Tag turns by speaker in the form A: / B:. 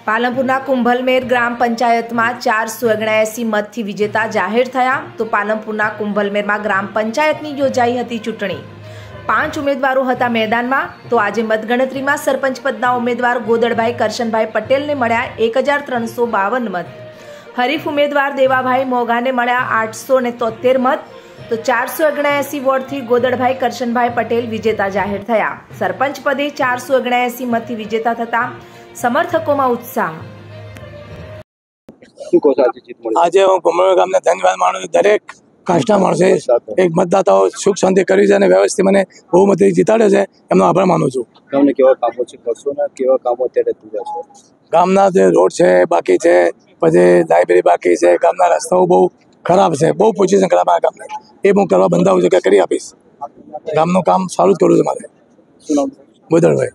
A: પાલનપુરના કુંભલમેર ગ્રામ પંચાયતમાં 479 મતથી વિજેતા જાહેર થયા। તો પાલનપુરના કુંભલમેરમાં ગ્રામ પંચાયતની યોજાઈ હતી ચૂંટણી। 5 ઉમેદવારો હતા मैदाનમાં। તો આજે મતગણતરીમાં સરપંચ પદના ઉમેદવાર ગોદડભાઈ કરશનભાઈ પટેલને મળ્યા 1352 મત। હરીફ ઉમેદવાર દેવાભાઈ મોગાને મળ્યા 873 મત। તો 479 વોટથી ગોદડભાઈ કરશનભાઈ પટેલ વિજેતા જાહેર થયા। સરપંચ પદે 479 મતથી વિજેતા થતા समर्थकों उत्साह।
B: आज हूँ कुंभलमेर गामने धन्यवाद मानु। दरेक कास्टना माणसे एक मतदाताओ सुख शांति करी छे अने व्यवस्थित मने बहुमती जीताड्यो छे, एमनो आभार मानु छुं।
C: गामने केवा कामो छे करशो ने केवा कामो अत्यारे पूरा छे?
B: गामना जे रोड छे बाकी छे, पछी लाइब्रेरी बाकी छे, गामना रસ્તાओ बहु खराब छे, बहु पोजीशन खराब आ गामने ए हूँ करवा बंधावुं छुं के करी आपीश। गामनुं काम सारुं ज करवुं छे मारे।
C: शुं नाम?
B: गोदड़भाई।